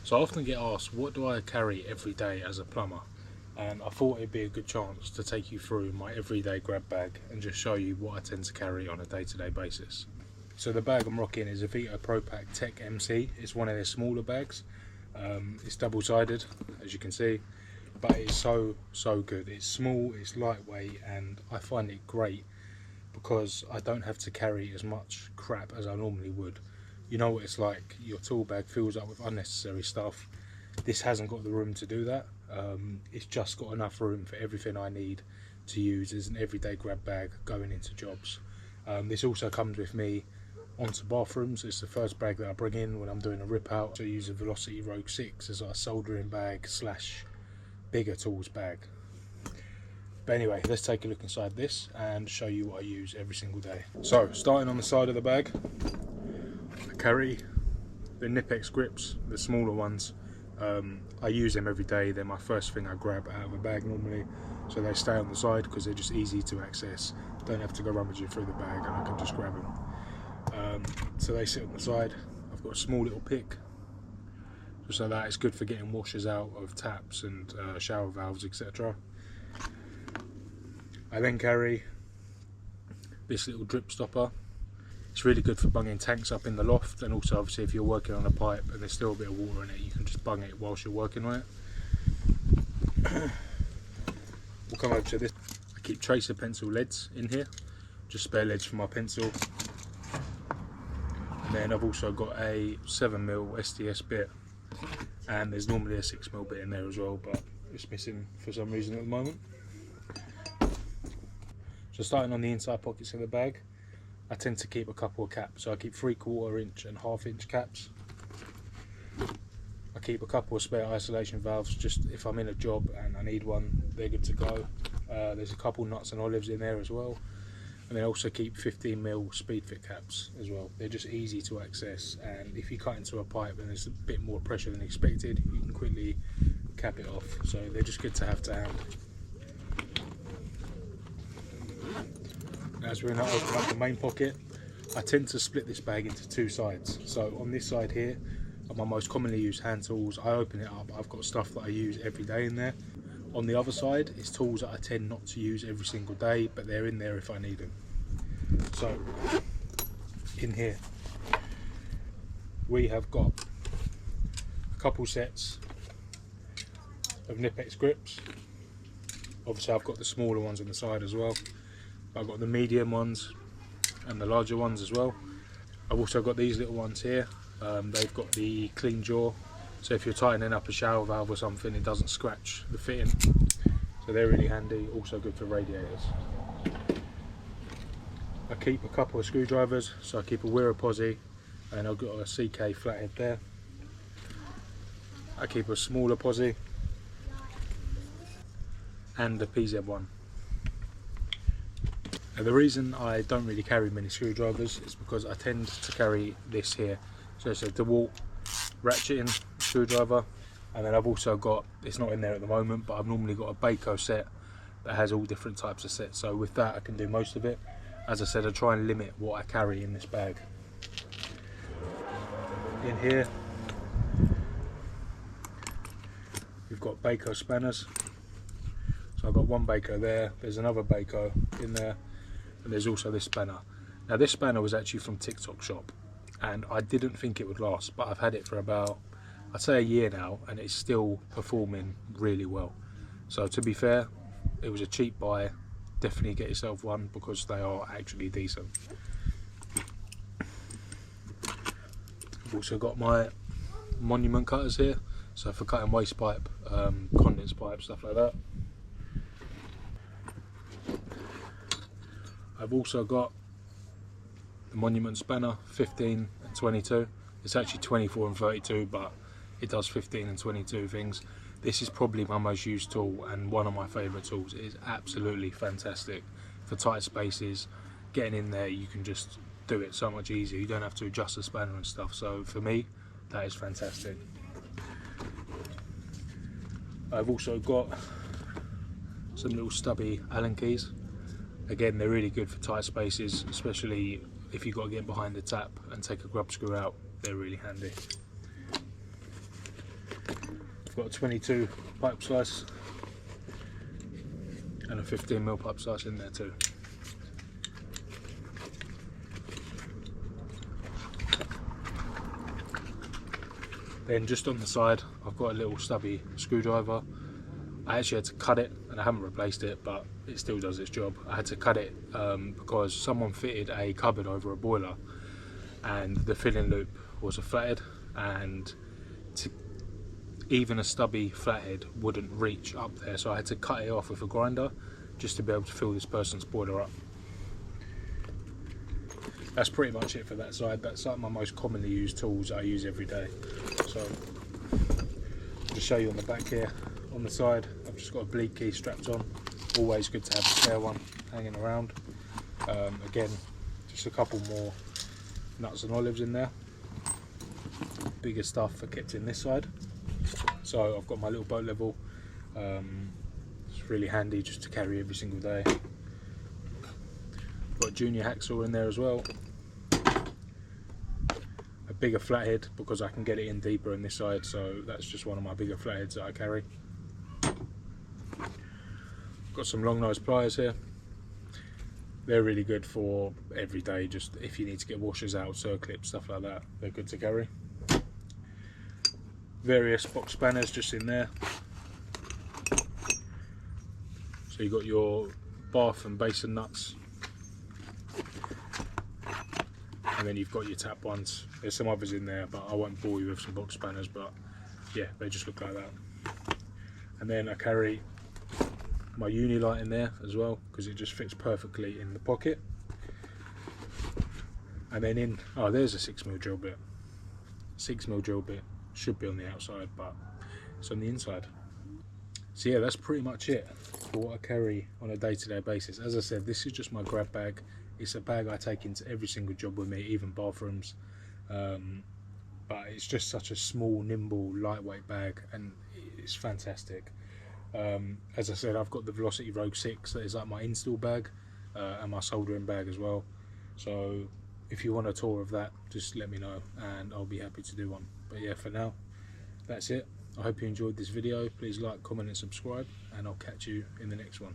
So I often get asked, what do I carry every day as a plumber? And I thought it'd be a good chance to take you through my everyday grab bag and just show you what I tend to carry on a day-to-day basis. So the bag I'm rocking is a Vito Pro Pack Tech MC. It's one of their smaller bags. It's double-sided, as you can see, but it's so good. It's small, it's lightweight, and I find it great because I don't have to carry as much crap as I normally would. You know what it's like, your tool bag fills up with unnecessary stuff. This hasn't got the room to do that. It's just got enough room for everything I need to use as an everyday grab bag going into jobs. This also comes with me onto bathrooms. It's the first bag that I bring in when I'm doing a rip out. So I use a Velocity Rogue 6 as our soldering bag slash bigger tools bag. But anyway, let's take a look inside this and show you what I use every single day. So starting on the side of the bag, I carry the Nipex grips, the smaller ones. I use them every day. They're my first thing I grab out of a bag normally, so they stay on the side because they're just easy to access. Don't have to go rummaging through the bag and I can just grab them. So they sit on the side. I've got a small little pick just so that it's good for getting washers out of taps and shower valves, etc. I then carry this little drip stopper. It's really good for bunging tanks up in the loft, and also obviously if you're working on a pipe and there's still a bit of water in it, you can just bung it whilst you're working on it. We'll come over to this. I keep tracer pencil leads in here, just spare leads for my pencil. And then I've also got a 7mm STS bit, and there's normally a 6mm bit in there as well, but it's missing for some reason at the moment. So starting on the inside pockets of the bag, I tend to keep a couple of caps. So I keep 3/4 inch and 1/2 inch caps. I keep a couple of spare isolation valves just if I'm in a job and I need one, they're good to go. There's a couple nuts and olives in there as well. And then I also keep 15mm speed fit caps as well. They're just easy to access, and if you cut into a pipe and there's a bit more pressure than expected, you can quickly cap it off. So they're just good to have to hand. As we're now opening up the main pocket, I tend to split this bag into two sides. So on this side here are my most commonly used hand tools. I open it up, I've got stuff that I use every day in there. On the other side is tools that I tend not to use every single day, but they're in there if I need them. So in here we have got a couple sets of Nipex grips. Obviously I've got the smaller ones on the side as well. I've got the medium ones and the larger ones as well. I've also got these little ones here. They've got the clean jaw, so if you're tightening up a shower valve or something, it doesn't scratch the fitting. So they're really handy, also good for radiators. I keep a couple of screwdrivers, so I keep a Wera Posi, and I've got a CK flathead there. I keep a smaller Posi and a PZ1. Now the reason I don't really carry many screwdrivers is because I tend to carry this here. So it's a DeWalt ratcheting screwdriver, and then I've also got, it's not in there at the moment, but I've normally got a Baco set that has all different types of sets. So with that I can do most of it. As I said, I try and limit what I carry in this bag. In here we've got Baco spanners. So I've got one Baco there, there's another Baco in there, and there's also this spanner. Now this spanner was actually from TikTok shop, and I didn't think it would last, but I've had it for about, I'd say a year now, and it's still performing really well. So to be fair, it was a cheap buy. Definitely get yourself one because they are actually decent. I've also got my monument cutters here, so for cutting waste pipe, condense pipe, stuff like that. I've also got the monument spanner, 15 and 22. It's actually 24 and 32, but it does 15 and 22 things. This is probably my most used tool and one of my favourite tools. It is absolutely fantastic for tight spaces. Getting in there, you can just do it so much easier. You don't have to adjust the spanner and stuff. So for me, that is fantastic. I've also got some little stubby Allen keys. Again, they're really good for tight spaces, especially if you've got to get behind the tap and take a grub screw out. They're really handy. got a 22 pipe slice and a 15mm pipe slice in there too. Then just on the side I've got a little stubby screwdriver. I actually had to cut it, and I haven't replaced it, but it still does its job. I had to cut it because someone fitted a cupboard over a boiler and the filling loop was a flathead, and even a stubby flathead wouldn't reach up there, so I had to cut it off with a grinder just to be able to fill this person's boiler up. That's pretty much it for that side. That's like my most commonly used tools that I use every day. So I'll just show you on the back here. On the side I've just got a bleed key strapped on. Always good to have a spare one hanging around. Again, just a couple more nuts and olives in there. Bigger stuff are kept in this side. So I've got my little boat level. It's really handy just to carry every single day. Got a junior hacksaw in there as well. A bigger flathead because I can get it in deeper in this side, so that's just one of my bigger flatheads that I carry. Got some long nose pliers here. They're really good for every day, just if you need to get washers out, circlips, stuff like that. They're good to carry. Various box spanners just in there. So you've got your bath and basin nuts, and then you've got your tap ones. There's some others in there, but I won't bore you with some box spanners, but yeah, they just look like that. And then I carry my uni light in there as well, because it just fits perfectly in the pocket. And then oh, there's a 6mm drill bit. 6mm drill bit should be on the outside, but it's on the inside. So yeah, that's pretty much it for what I carry on a day-to-day basis. As I said, this is just my grab bag. It's a bag I take into every single job with me, even bathrooms. But it's just such a small, nimble, lightweight bag, and it's fantastic. As I said, I've got the Velocity Rogue 6 that is like my install bag, and my soldering bag as well. So if you want a tour of that, just let me know and I'll be happy to do one. But yeah, for now, that's it. I hope you enjoyed this video. Please like, comment and subscribe, and I'll catch you in the next one.